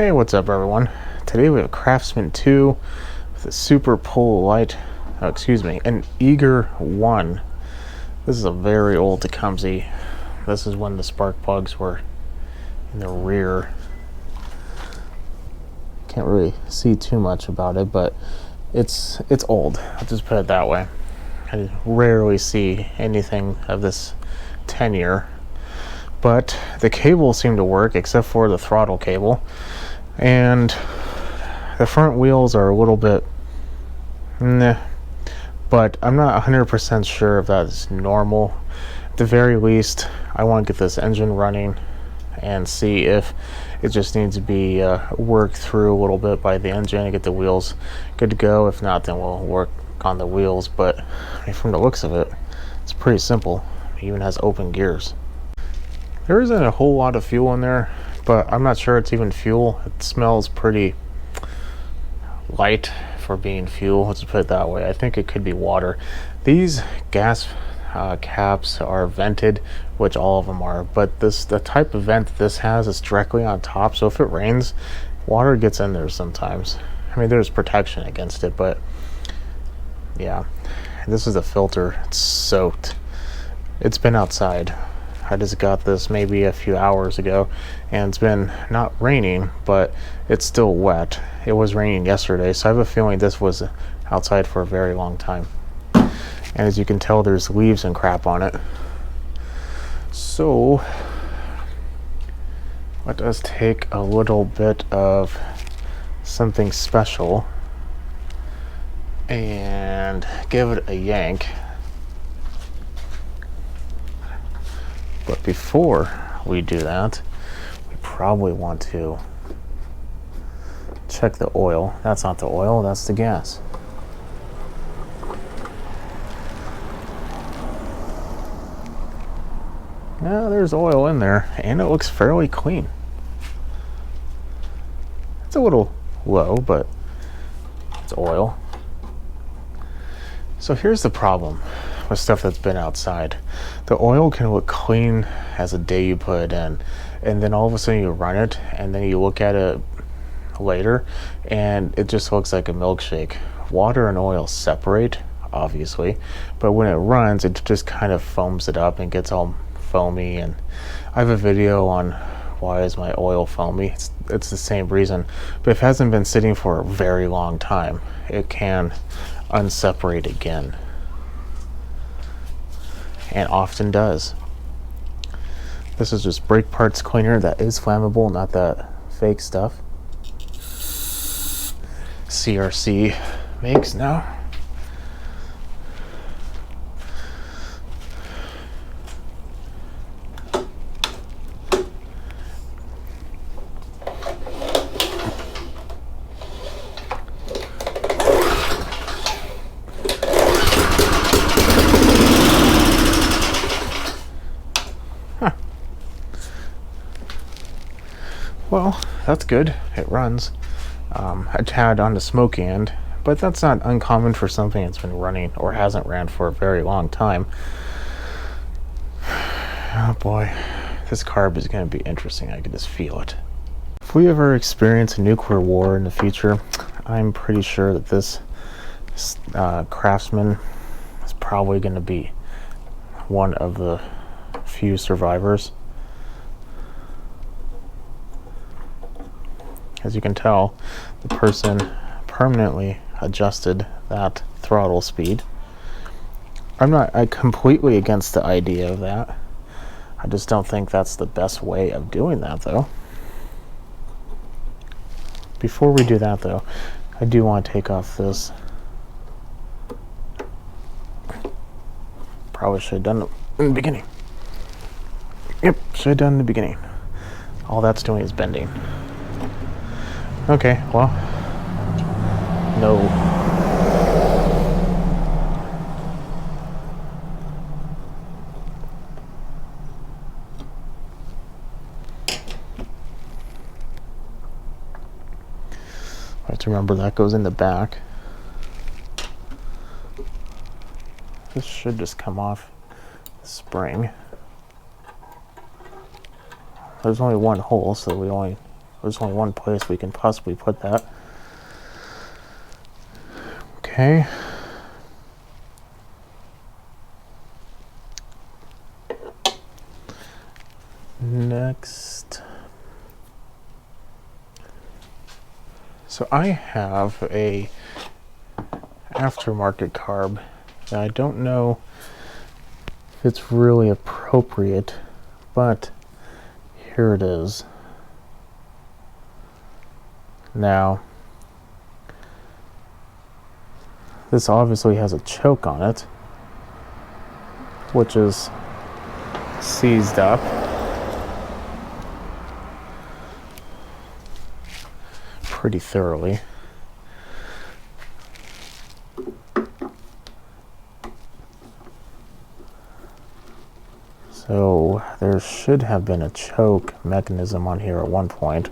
Hey, what's up everyone? Today we have Craftsman 2 with a Super Pull Light, an Eager 1. This is a very old Tecumseh. This is when the spark plugs were in the rear. Can't really see too much about it, but it's old. I'll just put it that way. I rarely see anything of this tenure. But the cable seemed to work except for the throttle cable, and the front wheels are a little bit meh, but I'm not 100% sure if that is normal. At the very least, I want to get this engine running and see if it just needs to be worked through a little bit by the engine and get the wheels good to go. If not, then we'll work on the wheels, but I mean, from the looks of it, it's pretty simple. It even has open gears. There isn't a whole lot of fuel in there, but I'm not sure it's even fuel. It smells pretty light for being fuel, let's put it that way. I think it could be water. These gas caps are vented, which all of them are, but the type of vent this has is directly on top, so if it rains, water gets in there sometimes. I mean, there's protection against it, but yeah. This is the filter. It's soaked. It's been outside. I just got this maybe a few hours ago, and it's been not raining, but it's still wet. It was raining yesterday, so I have a feeling this was outside for a very long time. And as you can tell, there's leaves and crap on it. So let us take a little bit of something special and give it a yank. But before we do that, we probably want to check the oil. That's not the oil, that's the gas. Now there's oil in there, and it looks fairly clean. It's a little low, but it's oil. So here's the problem with stuff that's been outside. The oil can look clean as the day you put it in, and then all of a sudden you run it, and then you look at it later, and it just looks like a milkshake. Water and oil separate, obviously, but when it runs, it just kind of foams it up and gets all foamy. And I have a video on why is my oil foamy. It's the same reason, but if it hasn't been sitting for a very long time, it can unseparate again, and often does. This is just brake parts cleaner that is flammable, not that fake stuff CRC makes now. Well, that's good. It runs. A tad on the smoky end, but that's not uncommon for something that's been running or hasn't ran for a very long time. Oh boy, this carb is going to be interesting. I can just feel it. If we ever experience a nuclear war in the future, I'm pretty sure that this Craftsman is probably going to be one of the few survivors. As you can tell, the person permanently adjusted that throttle speed. I'm completely against the idea of that. I just don't think that's the best way of doing that, though. Before we do that, though, I do want to take off this. Probably should have done it in the beginning. Yep, should have done it in the beginning. All that's doing is bending. Okay, well, no. I have to remember that goes in the back. This should just come off the spring. There's only one hole, so we only There's only one place we can possibly put that. Okay. Next. So I have a aftermarket carb that I don't know if it's really appropriate, but here it is. Now, this obviously has a choke on it, which is seized up. Pretty thoroughly. So there should have been a choke mechanism on here at one point.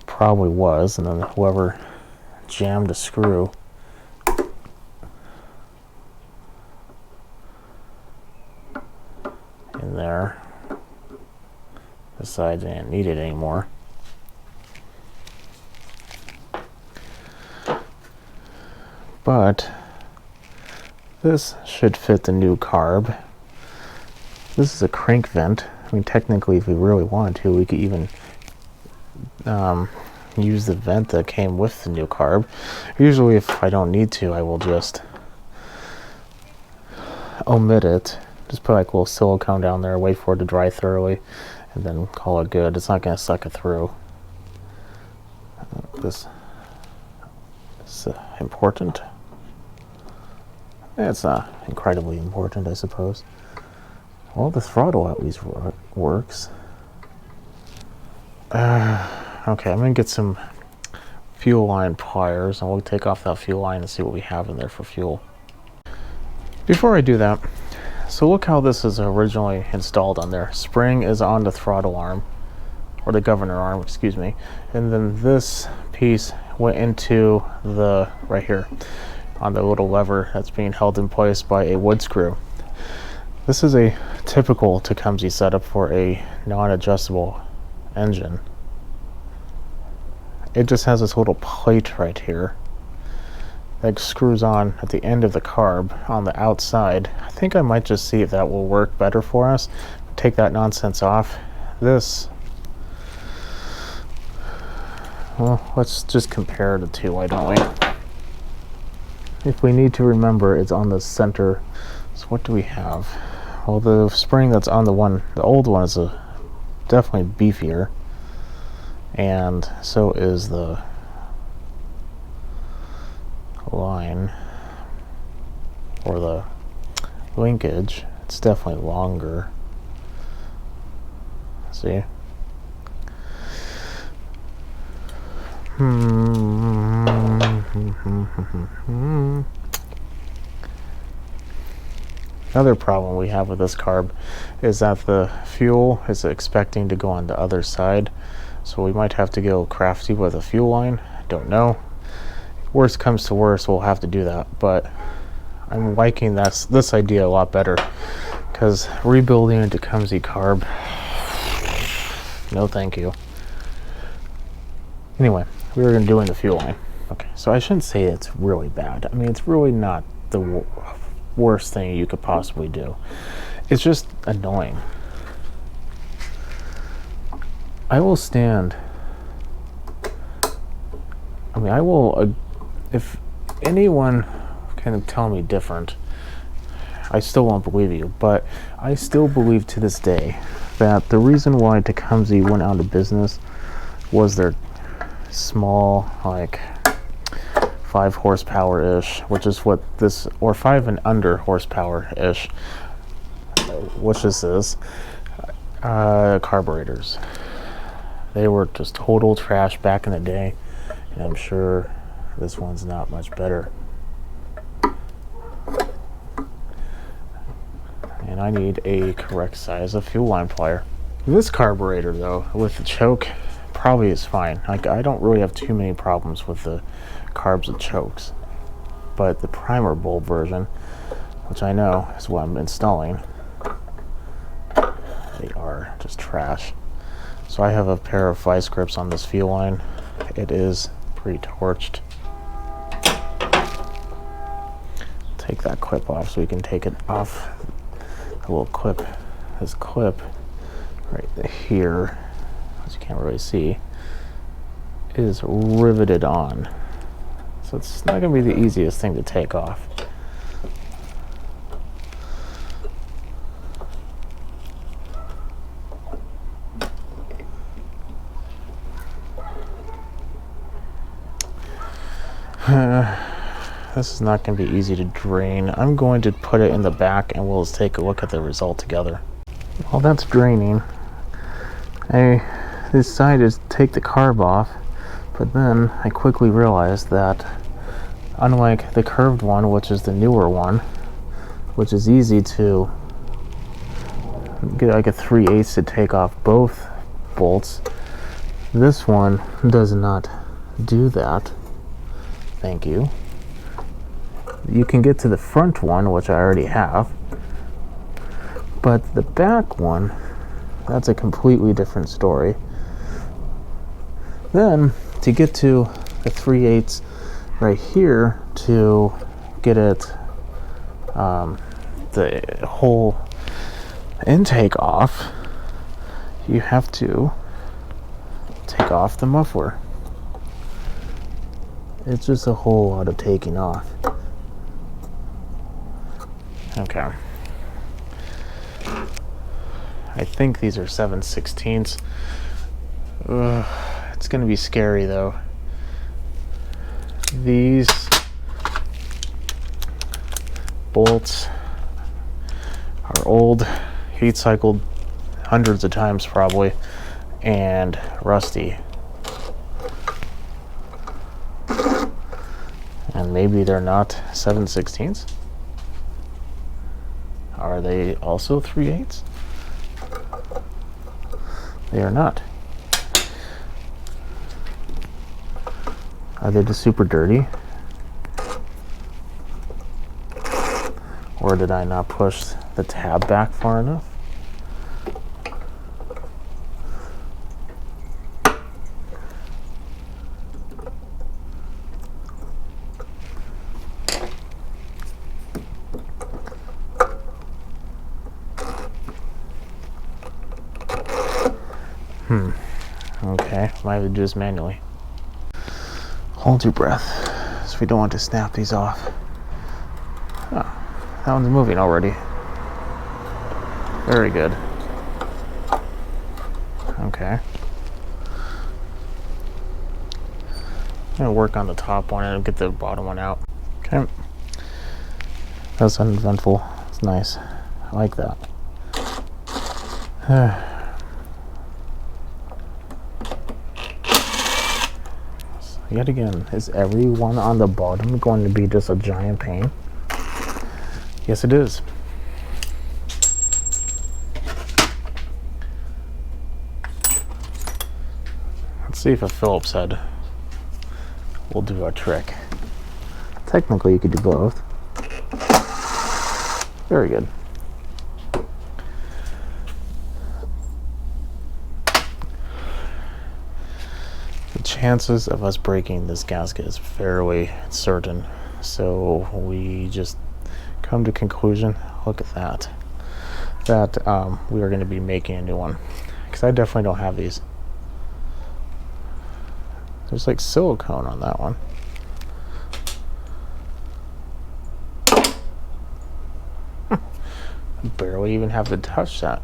Probably was, and then whoever jammed a screw in there decided they didn't need it anymore. But this should fit the new carb. This is a crank vent. I mean, technically, if we really wanted to, we could even use the vent that came with the new carb. Usually, if I don't need to, I will just omit it. Just put like a little silicone down there, wait for it to dry thoroughly, and then call it good. It's not going to suck it through. This is important. It's not incredibly important, I suppose. Well, the throttle at least works. Okay, I'm going to get some fuel line pliers, and we'll take off that fuel line and see what we have in there for fuel. Before I do that, so look how this is originally installed on there. Spring is on the throttle arm, or the governor arm, excuse me, and then this piece went into the, right here, on the little lever that's being held in place by a wood screw. This is a typical Tecumseh setup for a non-adjustable engine. It just has this little plate right here that screws on at the end of the carb on the outside. I think I might just see if that will work better for us. Take that nonsense off. This, well, let's just compare the two, why don't we? If we need to remember, it's on the center. So what do we have? Well, the spring that's on the old one is definitely beefier, and so is the line, or the linkage. It's definitely longer. See? Another problem we have with this carb is that the fuel is expecting to go on the other side, so we might have to go crafty with a fuel line. Don't know. Worst comes to worst, we'll have to do that, but I'm liking this idea a lot better, because rebuilding a Tecumseh carb, no thank you. Anyway, we were doing the fuel line. Okay, so I shouldn't say it's really bad. I mean, it's really not the worst thing you could possibly do. It's just annoying. I will stand. I mean, I will, if anyone can tell me different, I still won't believe you, but I still believe to this day that the reason why Tecumseh went out of business was their small, like 5 horsepower-ish, which is what this, or 5 and under horsepower-ish, which this is, carburetors. They were just total trash back in the day, and I'm sure this one's not much better. And I need a correct size of fuel line plier. This carburetor, though, with the choke, probably is fine. Like, I don't really have too many problems with the carbs and chokes, but the primer bulb version, which I know is what I'm installing, they are just trash. So I have a pair of vice grips on this fuel line. It is pre-torched. Take that clip off so we can take it off. A little clip, this clip right here, as you can't really see, is riveted on. So it's not going to be the easiest thing to take off. This is not going to be easy to drain. I'm going to put it in the back and we'll take a look at the result together. While that's draining, I decided to take the carb off, but then I quickly realized that unlike the curved one, which is the newer one, which is easy to get like a 3/8 to take off both bolts, this one does not do that. Thank you. You can get to the front one, which I already have, but the back one, that's a completely different story. Then to get to the 3/8 right here to get it the whole intake off, you have to take off the muffler. It's just a whole lot of taking off. Okay. I think these are 7/16. It's gonna be scary though. These bolts are old, heat cycled hundreds of times probably, and rusty. And maybe they're not 7/16. Are they also 3/8? They are not. Are they just super dirty? Or did I not push the tab back far enough? Okay, might have to do this manually. Hold your breath, so we don't want to snap these off. Oh, that one's moving already. Very good. Okay. I'm gonna work on the top one and get the bottom one out. Okay. That's uneventful. It's nice. I like that. Yet again, is everyone on the bottom going to be just a giant pain? Yes, it is. Let's see if a Phillips head will do our trick. Technically, you could do both. Very good. Chances of us breaking this gasket is fairly certain, so we just come to conclusion, look at that, we are going to be making a new one, because I definitely don't have these. There's like silicone on that one. I barely even have to touch that.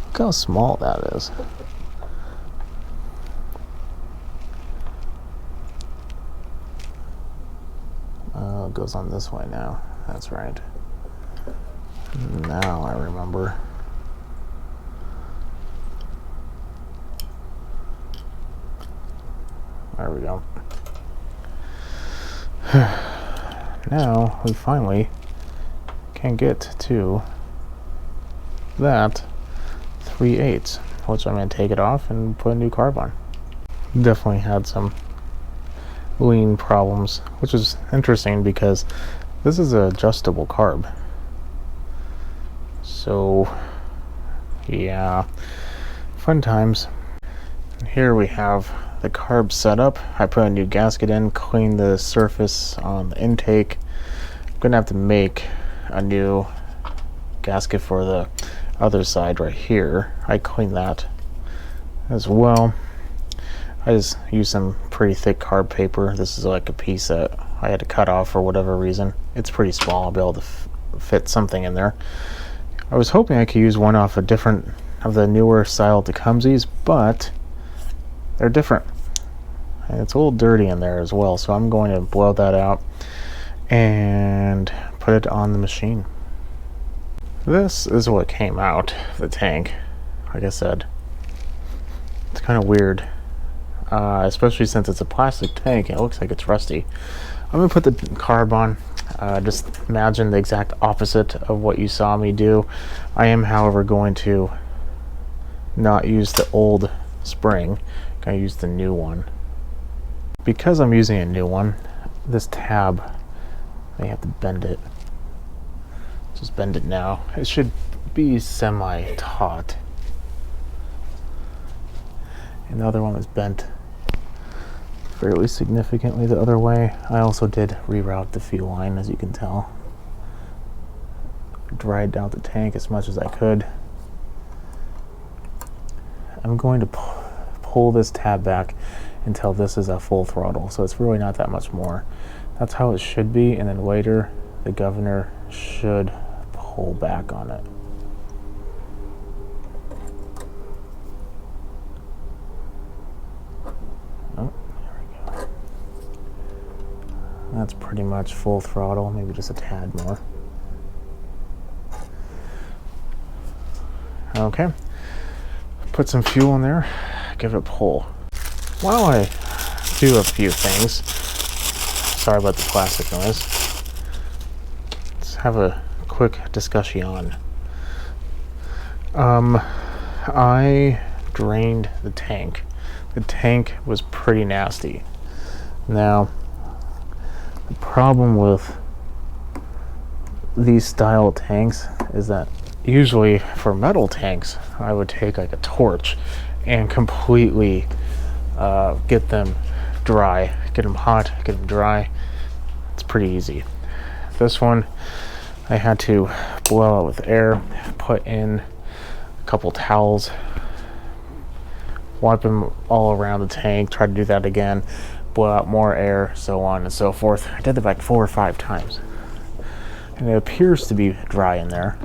Look how small that is. It goes on this way now. That's right. Now I remember. There we go. Now we finally can get to that 3/8, which I'm going to take it off and put a new carb on. Definitely had some lean problems, which is interesting because this is an adjustable carb. So Yeah, fun times. Here we have the carb setup. I put a new gasket in, cleaned the surface on the intake. I'm gonna have to make a new gasket for the other side right here. I cleaned that as well. I just used some pretty thick carb paper. This is like a piece that I had to cut off for whatever reason. It's pretty small. I'll be able to fit something in there. I was hoping I could use one off a different of the newer style Tecumsehs, but they're different. And it's a little dirty in there as well, so I'm going to blow that out and put it on the machine. This is what came out of the tank. Like I said, it's kind of weird, especially since it's a plastic tank and it looks like it's rusty. I'm gonna put the carb on. Just imagine the exact opposite of what you saw me do. I am, however, going to not use the old spring. I'm gonna use the new one. Because I'm using a new one, this tab, I have to bend it. Just bend it now. It should be semi-taut. And the other one was bent fairly significantly the other way. I also did reroute the fuel line, as you can tell. Dried out the tank as much as I could. I'm going to pull this tab back until this is at full throttle, so it's really not that much more. That's how it should be, and then later the governor should pull back on it. Oh, there we go. That's pretty much full throttle, maybe just a tad more. Okay, put some fuel in there, give it a pull. While I do a few things, sorry about the plastic noise, let's have a quick discussion. I drained the tank. The tank was pretty nasty. Now, the problem with these style tanks is that usually for metal tanks, I would take like a torch and completely get them dry, get them hot, get them dry. It's pretty easy. This one, I had to blow out with air, put in a couple towels, wipe them all around the tank, try to do that again, blow out more air, so on and so forth. I did that like 4 or 5 times. And it appears to be dry in there,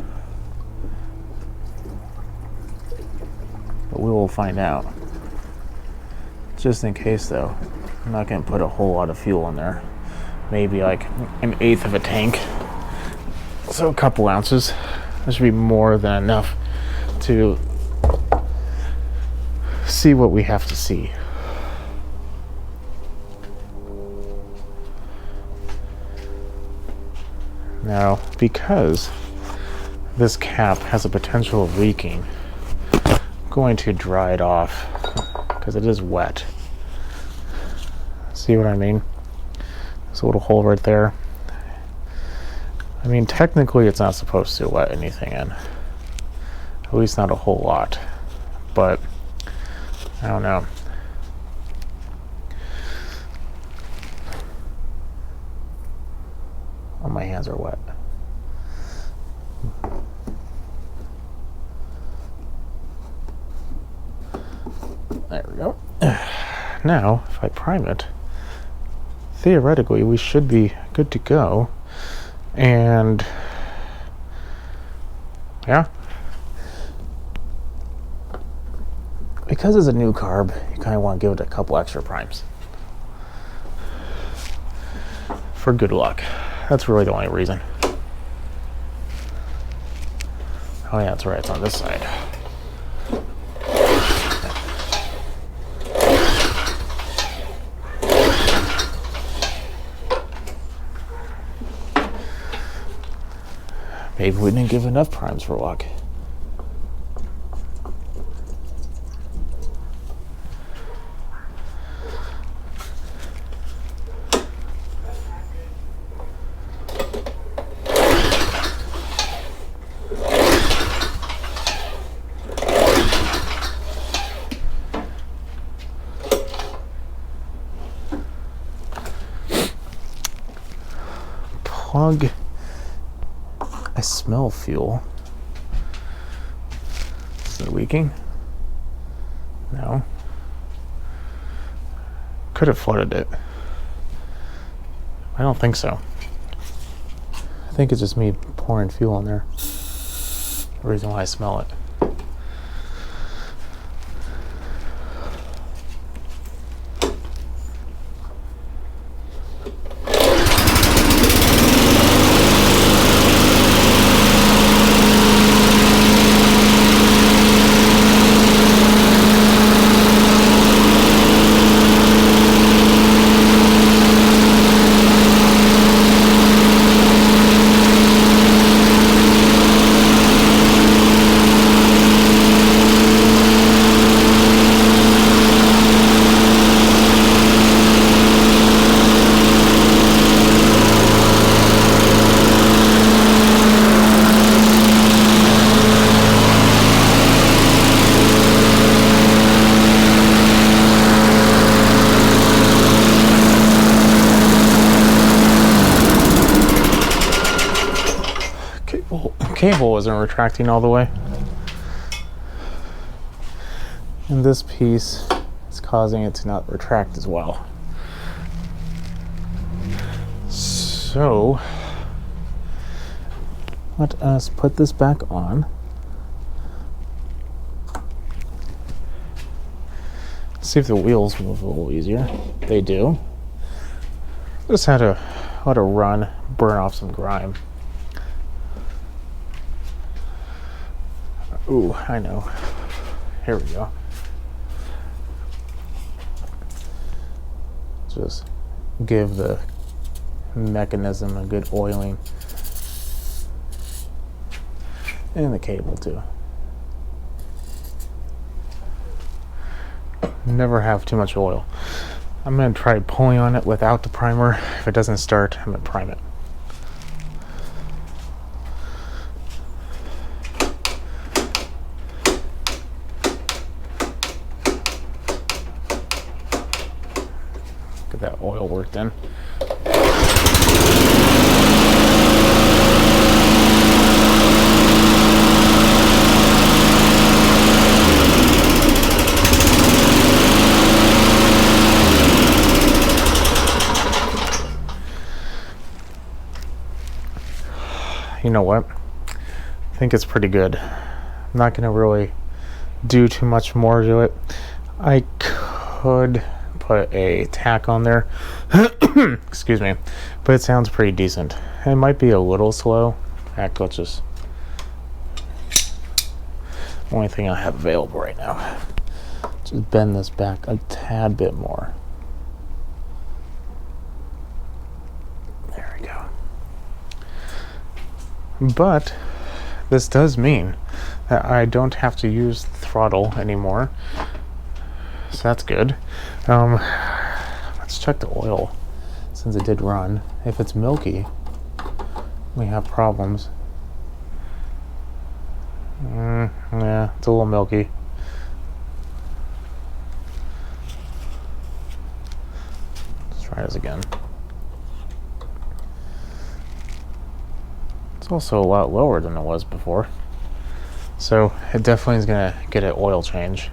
but we will find out. Just in case though, I'm not going to put a whole lot of fuel in there. Maybe like 1/8 of a tank. So a couple ounces. That should be more than enough to see what we have to see. Now, because this cap has a potential of leaking, I'm going to dry it off because it is wet. See what I mean? There's a little hole right there. I mean, technically it's not supposed to let anything in. At least not a whole lot. But, I don't know. Oh, my hands are wet. There we go. Now, if I prime it, theoretically we should be good to go. And yeah, because it's a new carb, you kind of want to give it a couple extra primes for good luck. That's really the only reason. Oh yeah, that's right, it's on this side. Maybe we didn't give enough primes for luck. plug. I smell fuel. Is it leaking? No. Could have flooded it. I don't think so. I think it's just me pouring fuel in there. The reason why I smell it. Cable isn't retracting all the way, and this piece is causing it to not retract as well. So let us put this back on. See if the wheels move a little easier. They do. Just had to let it run, burn off some grime. Ooh, I know. Here we go. Just give the mechanism a good oiling. And the cable too. Never have too much oil. I'm going to try pulling on it without the primer. If it doesn't start, I'm going to prime it. Get that oil worked in. You know what? I think it's pretty good. I'm not going to really do too much more to it. I could put a tack on there. Excuse me. But it sounds pretty decent. It might be a little slow. In fact, let's just... Only thing I have available right now. Just bend this back a tad bit more. There we go. But this does mean that I don't have to use the throttle anymore. So that's good. Let's check the oil since it did run. If it's milky, we have problems. Yeah, it's a little milky. Let's try this again. It's also a lot lower than it was before. So it definitely is going to get an oil change.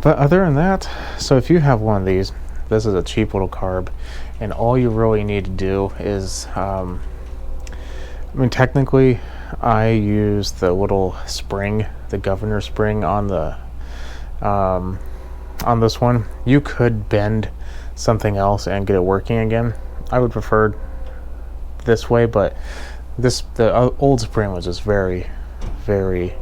But other than that, so if you have one of these, this is a cheap little carb, and all you really need to do is, I mean, technically, I use the little spring, the governor spring on the, on this one. You could bend something else and get it working again. I would prefer this way, but the old spring was just very, very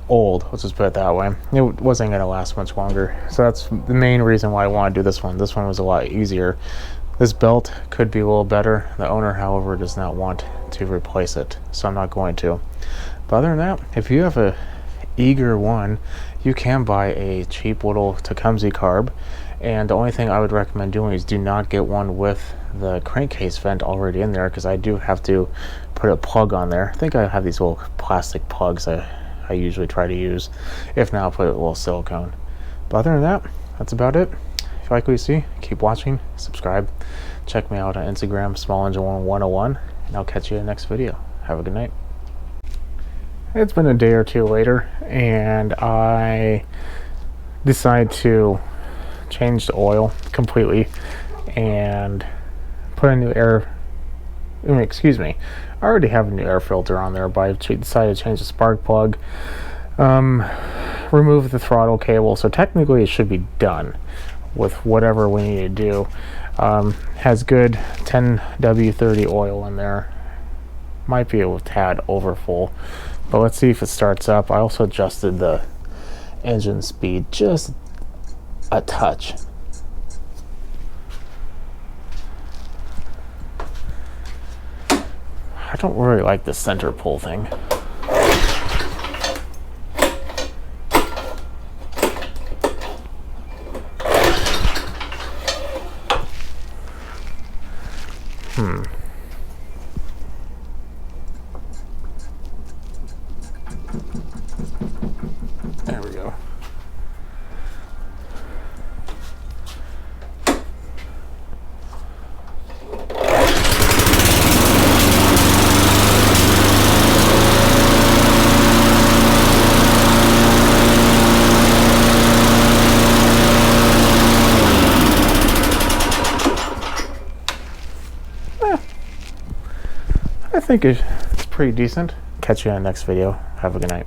old. Let's just put it that way. It wasn't going to last much longer. So that's the main reason why I want to do this one. This one was a lot easier. This belt could be a little better. The owner, however, does not want to replace it, so I'm not going to. But other than that, if you have a eager one, you can buy a cheap little Tecumseh carb. And the only thing I would recommend doing is do not get one with the crankcase vent already in there, because I do have to put a plug on there. I think I have these little plastic plugs I usually try to use. If not, I'll put a little silicone. But other than that, that's about it. If you like what you see, keep watching, subscribe. Check me out on Instagram, SmallEngine101, and I'll catch you in the next video. Have a good night. It's been a day or two later, and I decided to change the oil completely and put a new excuse me, I already have a new air filter on there, but I decided to change the spark plug, remove the throttle cable, so technically it should be done with whatever we need to do. Has good 10W30 oil in there. Might be a tad over full, but let's see if it starts up. I also adjusted the engine speed just a touch. I don't really like the center pull thing. There we go. I think it's pretty decent. Catch you in the next video. Have a good night.